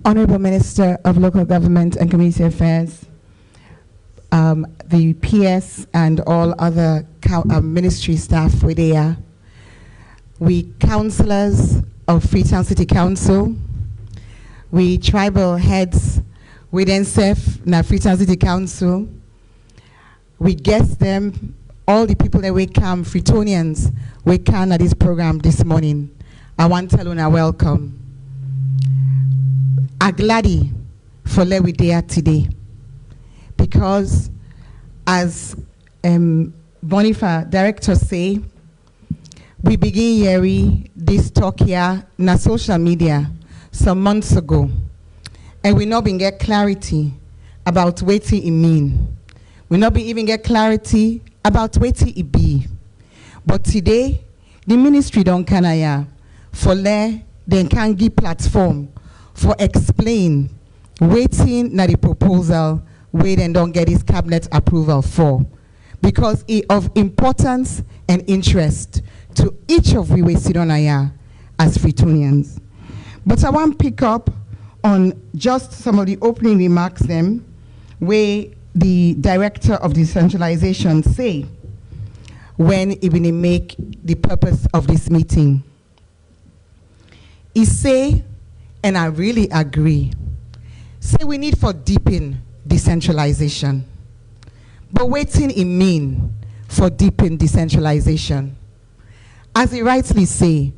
Honorable Minister of Local Government and Community Affairs, the PS and all other ministry staff with there, we councillors of Freetown City Council, we tribal heads with NSEF, na Freetown City Council, we guest them, all the people that we come, Freetonians, we come at this program this morning. I want to tell you welcome. I'm glad for let we there today, because as Bonifa director say, we begin hearing this talk here na social media some months ago, and we not been get clarity about what it mean. We not be even get clarity about what it be. But today, the ministry don't canaya for let they can give platform for explain waiting na the proposal wait and don't get his cabinet approval for, because it of importance and interest to each of we sit on here as Freetonians. But I want to pick up on just some of the opening remarks them where the director of decentralization say when he will make the purpose of this meeting. He say, and I really agree, say we need for deepen decentralization. But waiting it mean for deepen decentralization? As he rightly say,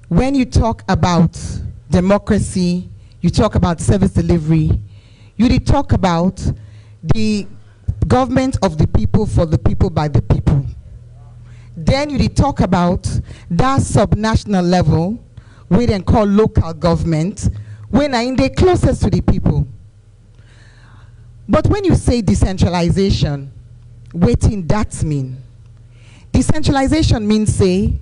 when you talk about democracy, you talk about service delivery, you did talk about the government of the people, for the people, by the people. Then you did talk about that subnational level, we then call local government, when are in the closest to the people. But when you say decentralization, waiting that mean? Decentralization means say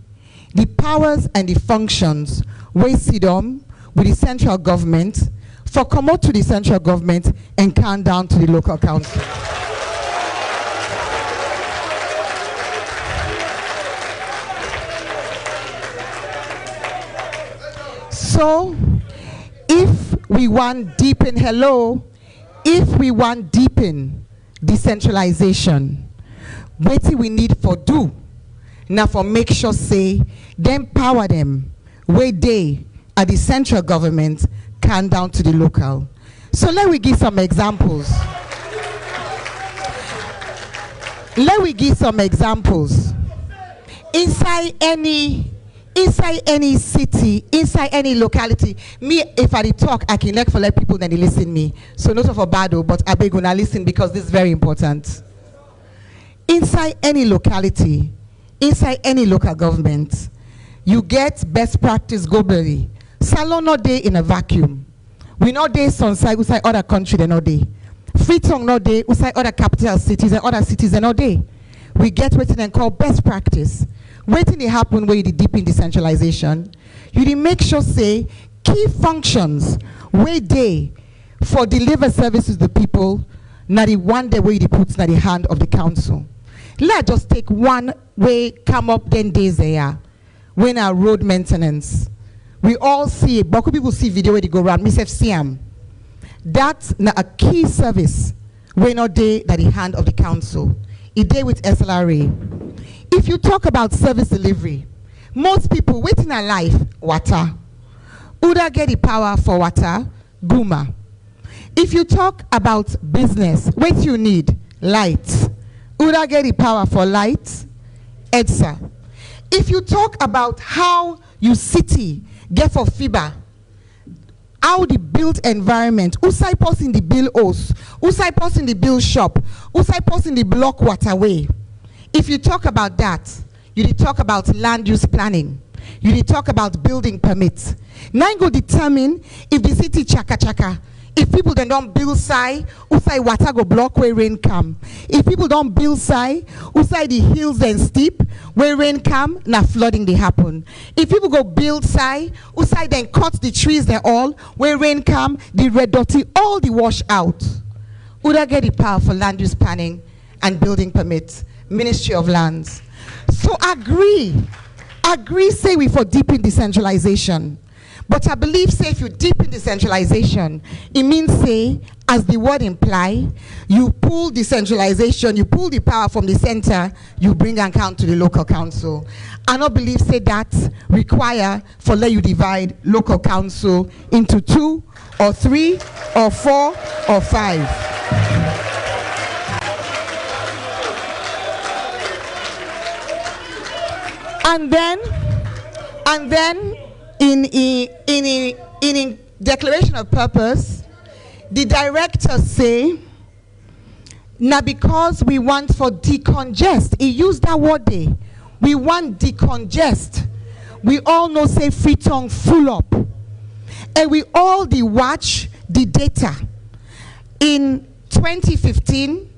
the powers and the functions we sit on with the central government for come out to the central government and come down to the local council. So, if we want deepen, if we want deepen decentralization, what we need for do, now for make sure say, them power them, where they at the central government can down to the local. So let me give some examples. Let me give some examples. Inside any city, inside any locality, me, if I talk, I can let people then they listen me. So not for bad, but I beg gonna listen because this is very important. Inside any locality, inside any local government, you get best practice globally. Salon not day in a vacuum. We not day side usai other country they not day. Freetown not day usai other capital cities and other cities they not day. We get what they call best practice. Waiting to happen where you deep in decentralization, you did make sure say key functions where they for deliver services to the people, not the one day where you put in the hand of the council. Let's just take one way come up 10 days there. When our road maintenance, we all see it, but people see video where they go around, Miss FCM. That's a key service when not day that the hand of the council. It day with SLRA. If you talk about service delivery, most people waiting a life, water. Uda get the power for water, Guma. If you talk about business, what you need, light. Uda get the power for light, EDSA. If you talk about how you city get for FIBA, how the built environment, usai post in the bill house, usai post in the bill shop, usai post in the block waterway. If you talk about that, you did talk about land use planning. You did talk about building permits. Now you go determine if the city chaka. If people then don't build side, usai water go block where rain come. If people don't build side, usai the hills then steep, where rain come, now flooding they happen. If people go build side, usai then cut the trees then all, where rain come, the red dotty, all the wash out. Uda get the power for land use planning and building permits. Ministry of Lands. So agree say we for deepen decentralization. But I believe, say, if you deepen decentralization, it means, say, as the word imply, you pull decentralization, you pull the power from the center, you bring account to the local council. I not believe, say, that require for let you divide local council into 2 or 3 or 4 or 5. And then in declaration of purpose, the directors say, now because we want for decongest, he used that word there. We want decongest. We all know, say, Freetown full up. And we all watch the data. In 2015,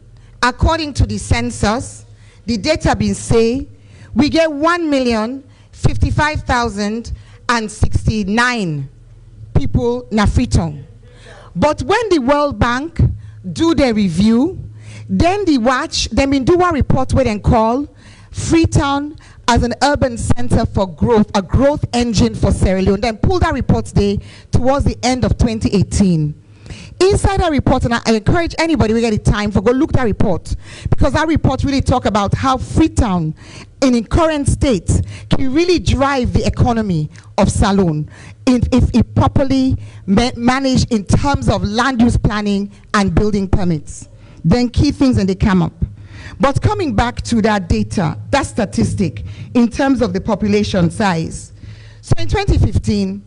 according to the census, the data been say, we get 1,055,069 people na Freetown. But when the World Bank do their review, then they been do a report where they call Freetown as an urban center for growth, a growth engine for Sierra Leone. Then pull that report there towards the end of 2018. Inside that report, and I encourage anybody who get the time for go look that report, because that report really talk about how Freetown in its current state can really drive the economy of Salone if it properly managed in terms of land use planning and building permits. Then key things and they come up. But coming back to that data, that statistic in terms of the population size. So in 2015,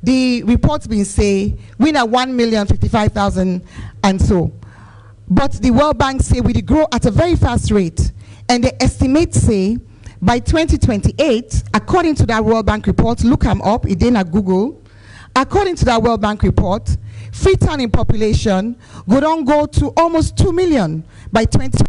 the report's been say we are 1,055,000 and so. But the World Bank say we grow at a very fast rate, and they estimate say by 2028, according to that World Bank report, look them up, it didn't at Google. According to that World Bank report, Freetown in population go to almost 2 million by 2028.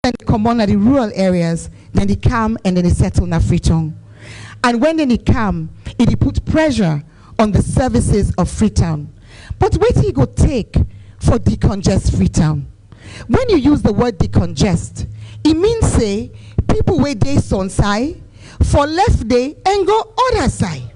And come on at the rural areas, then they come and then they settle in Freetown. And when they come, it put pressure on the services of Freetown. But where do you go take for decongest Freetown? When you use the word decongest, it means say people where they son side for left day and go other side.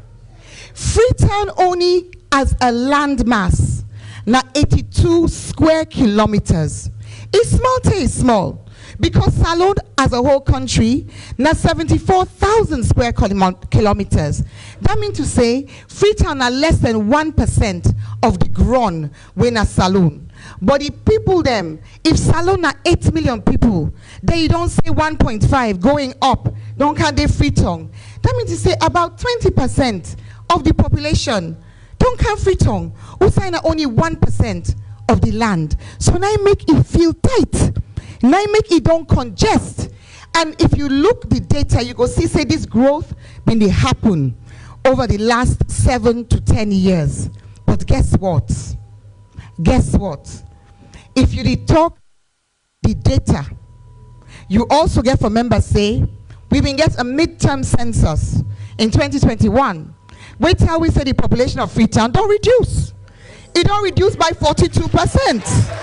Freetown only as a landmass, now 82 square kilometers. It's small, it's small. Because Salone as a whole country, now 74,000 square kilometers. That means to say, Freetown are less than 1% of the grown when a Salone. But the people them, if Salone are 8 million people, then you don't say 1.5 going up, don't count the Freetown. That means to say about 20% of the population don't count Freetown, who sign only 1% of the land. So now it make it feel tight. Now make it don't congest. And if you look the data, you go see say this growth been they happen over the last 7 to 10 years. But guess what? Guess what? If you did talk the data, you also get from members say we been get a midterm census in 2021. Wait till we say the population of Freetown don't reduce. It don't reduce by 42%.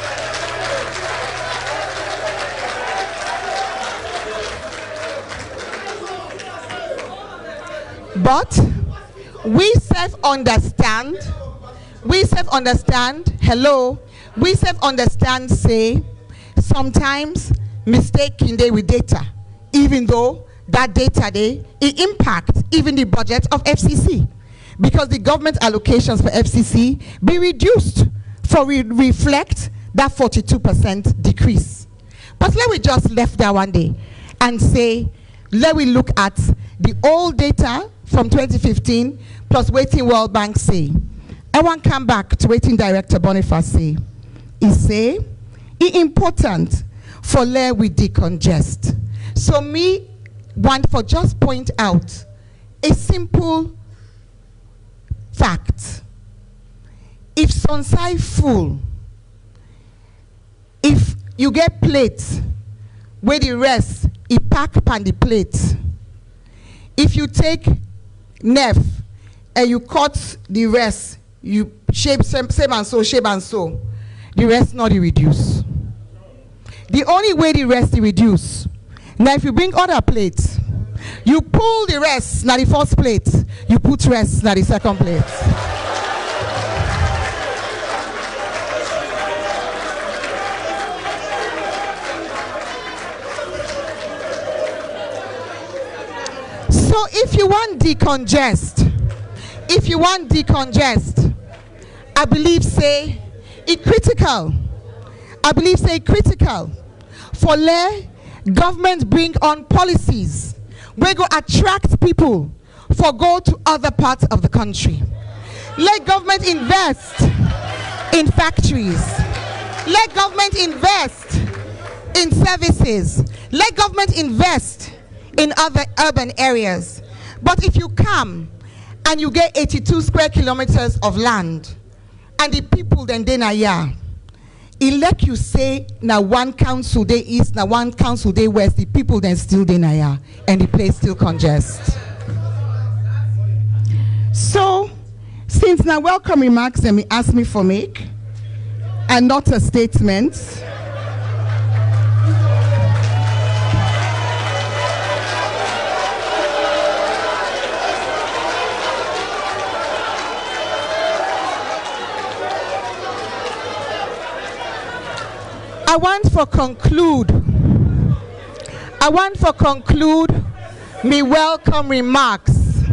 But we self-understand, hello, we self-understand say sometimes mistaking they with data, even though that data it impacts even the budget of FCC, because the government allocations for FCC be reduced for reflect that 42% decrease. But let we just left that one day and say, let we look at the old data from 2015 plus waiting World Bank say. I want to come back to waiting Director Boniface say. He say it's important for let we decongest. So me want for just point out a simple fact. If Sunside full, if you get plates where the rest it pack pan the plate. If you take Nef and you cut the rest, you shape same and so, shape and so. The rest not the reduce. The only way the rest the reduce. Now if you bring other plates, you pull the rest, now the first plate. You put rest, now the second plate. So if you want decongest, I believe say it critical. For let government bring on policies we go attract people for go to other parts of the country. Let government invest in factories. Let government invest in services. Let government invest in other urban areas. But if you come and you get 82 square kilometers of land and the people then na ya, elect you say now one council day east, now one council day west, the people then still na ya and the place still congest. So since now welcome remarks and me ask me for make and not a statement, I want for conclude me welcome remarks.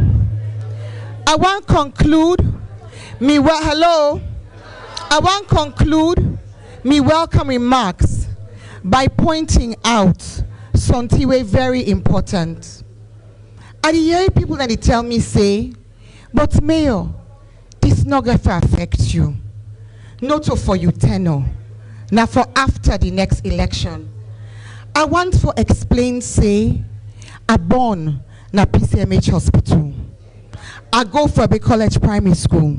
I want conclude me welcome remarks by pointing out something very important. I hear people that they tell me say, but Mayor, this not going to affect you. Not for you tenor. Now for after the next election. I want for explain say, I born na PCMH hospital. I go for a college primary school.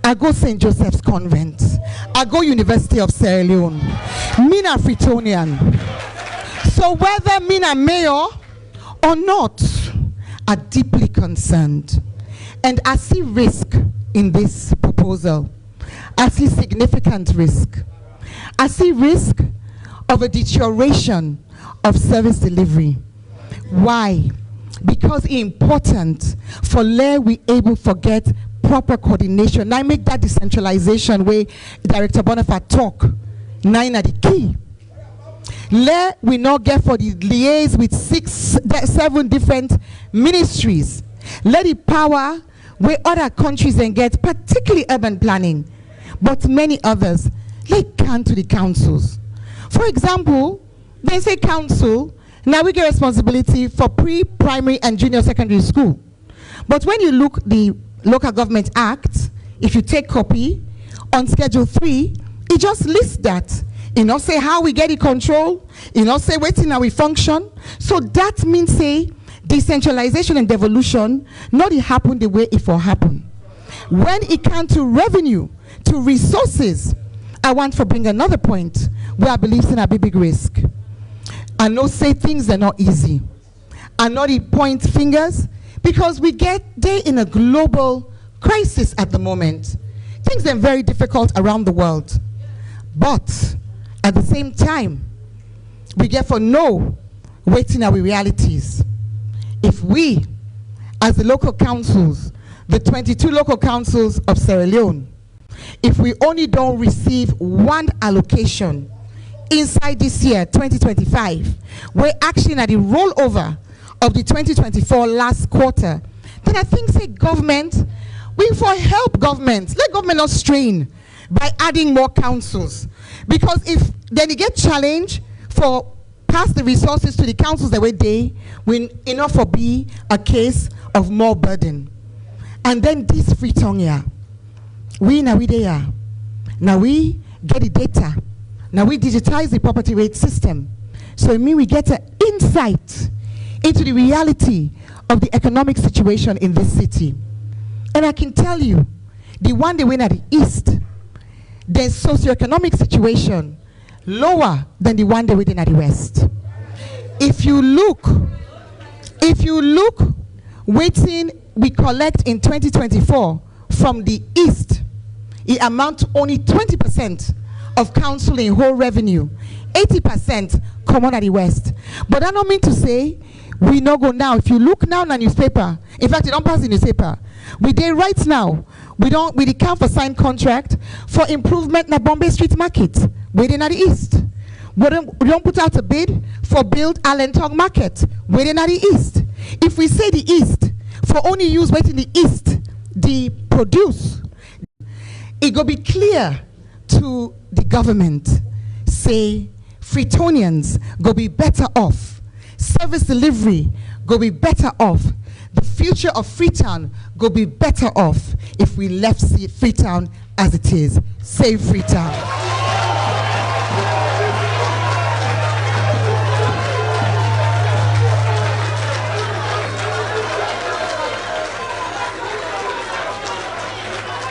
I go St. Joseph's Convent. I go University of Sierra Leone. Me na Freetonian. So whether me na mayor or not, I'm deeply concerned. And I see risk in this proposal. I see significant risk. I see risk of a deterioration of service delivery. Why? Because it's important for let we able to get proper coordination. Now make that decentralization where Director Bonifat talk. Nine are the key. Let we not get for the liaise with 7 different ministries. Let the power where other countries then get, particularly urban planning, but many others. Let come to the councils. For example, they say council, now we get responsibility for pre-primary and junior secondary school. But when you look the Local Government Act, if you take copy, on Schedule 3, it just lists that. It not say how we get it control, it not say waiting how we function. So that means say decentralization and devolution not it happen the way it will happen. When it comes to revenue, to resources, I want to bring another point where I believe in a big risk. I know say things are not easy. I know they point fingers because we get there in a global crisis at the moment. Things are very difficult around the world. But at the same time, we get for no waiting our realities. If we, as the local councils, the 22 local councils of Sierra Leone, if we only don't receive one allocation inside this year, 2025, we're actually at the rollover of the 2024 last quarter, then I think say government, we for help government. Let government not strain by adding more councils. Because if then you get challenged for pass the resources to the councils that way they will enough for be a case of more burden. And then this Freetown here. We there. Now we get the data. Now we digitize the property rate system. So it means we get an insight into the reality of the economic situation in this city. And I can tell you, the one they win at the east, the socioeconomic situation lower than the one they win at the west. If you look, waiting we collect in 2024 from the east, it amounts to only 20% of council in whole revenue. 80% come out of the West. But that don't mean to say we no go now. If you look now in the newspaper, in fact, it don't pass the newspaper. We did right now. We the count for signed contract for improvement in the Bombay Street Market within the East. We don't put out a bid for build Allentown Market within the East. If we say the East, for only use waiting the East, the produce, it go be clear to the government, say Freetonians go be better off, service delivery go be better off, the future of Freetown go be better off if we left Freetown as it is. Save Freetown.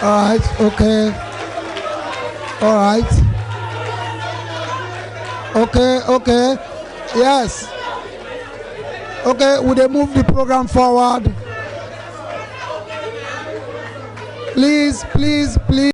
All right, okay. All right. Okay. Yes. Okay, would they move the program forward? Please.